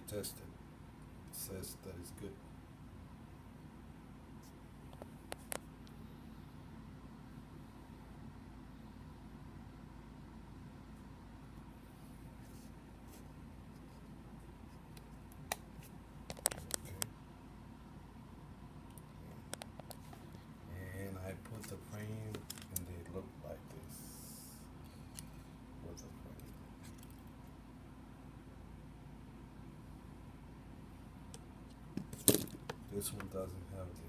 tested. It says that it's good. Okay. And I put the frame and they look like this. With the frame. This one doesn't have the